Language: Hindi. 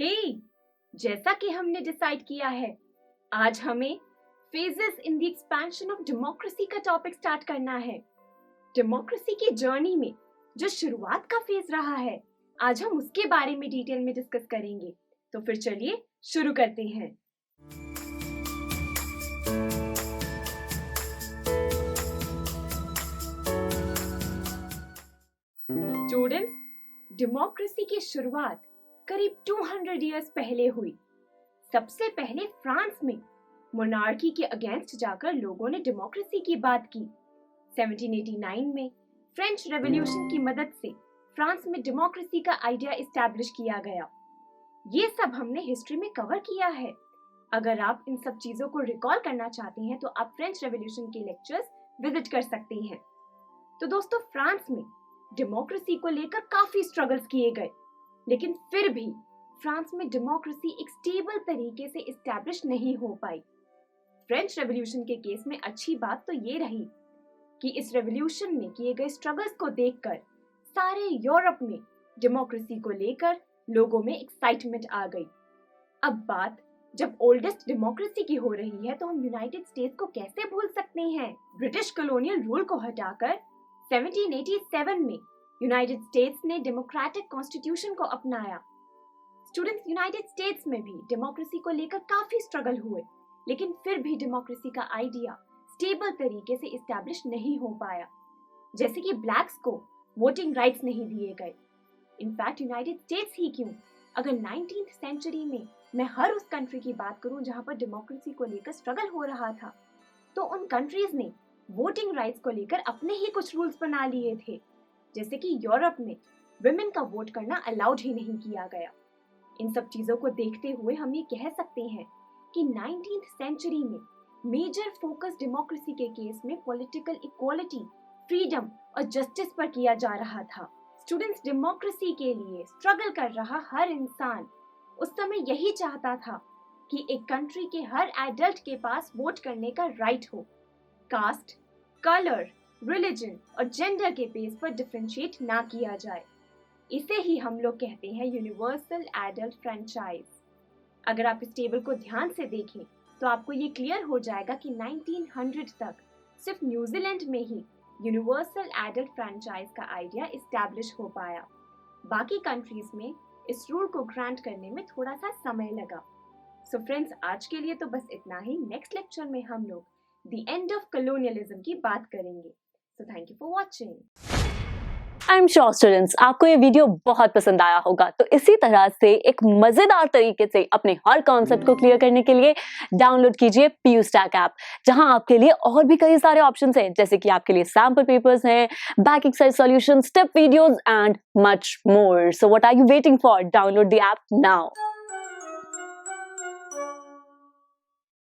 हे, जैसा कि हमने डिसाइड किया है, आज हमें phases in the expansion of democracy का टॉपिक स्टार्ट करना है। डेमोक्रेसी की जर्नी में जो शुरुआत का फेज रहा है, आज हम उसके बारे में डिटेल में डिस्कस करेंगे। तो फिर चलिए शुरू करते हैं। स्टूडेंट्स, डेमोक्रेसी की शुरुआत करीब 200 इयर्स पहले हुई। सबसे पहले फ्रांस में मोनार्की के अगेंस्ट जाकर लोगों ने डेमोक्रेसी की बात की। 1789 में फ्रेंच रेवोल्यूशन की मदद से फ्रांस में डेमोक्रेसी का आइडिया एस्टैब्लिश किया गया। ये सब हमने हिस्ट्री में कवर किया है। अगर आप इन सब चीजों को रिकॉल करना चाहते हैं तो आप फ्रेंच रेवोल्यूशन के लेक्चर्स विजिट कर सकते हैं। तो दोस्तों, फ्रांस में डेमोक्रेसी को लेकर काफी स्ट्रगल्स किए गए, लेकिन फिर भी फ्रांस में डेमोक्रेसी एक स्टेबल तरीके से एस्टैब्लिश नहीं हो पाई। फ्रेंच रेवोल्यूशन के केस में अच्छी बात तो ये रही कि इस रेवोल्यूशन में किए गए स्ट्रगल्स को देखकर सारे यूरोप में डेमोक्रेसी को लेकर लोगों में एक्साइटमेंट आ गई। अब बात जब ओल्डेस्ट डेमोक्रेसी की हो रही है तो हम यूनाइटेड स्टेट्स को कैसे भूल सकते हैं। ब्रिटिश कॉलोनियल रूल को हटाकर 1787 में यूनाइटेड स्टेट्स ने डेमोक्रेटिक कॉन्स्टिट्यूशन को अपनाया। स्टूडेंट्स, यूनाइटेड स्टेट्स में भी डेमोक्रेसी को लेकर काफी स्ट्रगल हुए, लेकिन फिर भी डेमोक्रेसी का आइडिया स्टेबल तरीके से एस्टैब्लिश नहीं हो पाया। जैसे कि ब्लैक्स को वोटिंग राइट्स नहीं दिए गए। इनफैक्ट यूनाइटेड स्टेट्स ही क्यों, अगर 19th सेंचुरी में मैं हर उस कंट्री की बात करूं जहां पर डेमोक्रेसी को लेकर स्ट्रगल हो रहा था, तो उन कंट्रीज ने वोटिंग राइट्स को लेकर अपने ही कुछ रूल्स बना लिए थे। जैसे कि यूरोप में विमेन का वोट करना अलाउड ही नहीं किया गया। इन सब चीजों को देखते हुए हम ये कह सकते हैं कि 19th सेंचुरी में मेजर फोकस डेमोक्रेसी के केस में पॉलिटिकल इक्वालिटी, फ्रीडम और जस्टिस पर किया जा रहा था। स्टूडेंट्स, डेमोक्रेसी के लिए स्ट्रगल कर रहा हर इंसान उस समय यही चाहता था कि एक कंट्री के हर एडल्ट के पास वोट करने का राइट हो। कास्ट, कलर, रिलीजन और जेंडर के बेस पर डिफरेंशिएट ना किया जाए। इसे ही हम लोग कहते हैं यूनिवर्सल एडल्ट फ्रेंचाइज। अगर आप इस टेबल को ध्यान से देखें तो आपको ये क्लियर हो जाएगा कि 1900 तक सिर्फ न्यूजीलैंड में ही यूनिवर्सल एडल्ट फ्रेंचाइज का आइडिया एस्टैब्लिश हो पाया। बाकी कंट्रीज में इस रूल को ग्रांट करने में थोड़ा सा समय लगा। सो फ्रेंड्स, आज के लिए तो बस इतना ही। नेक्स्ट लेक्चर में हम लोग द एंड ऑफ कॉलोनियलिज्म की बात करेंगे। So thank you for watching. I am sure students, आपको ये वीडियो बहुत पसंद आया होगा। तो इसी तरह से एक मजेदार तरीके से अपने हर कॉन्सेप्ट को क्लियर करने के लिए डाउनलोड कीजिए PU Stack ऐप, जहां आपके लिए और भी कई सारे ऑप्शंस हैं, जैसे कि आपके लिए सैम्पल पेपर्स हैं, back exercise solution, step videos and much more. So what are you waiting for? Download the app now.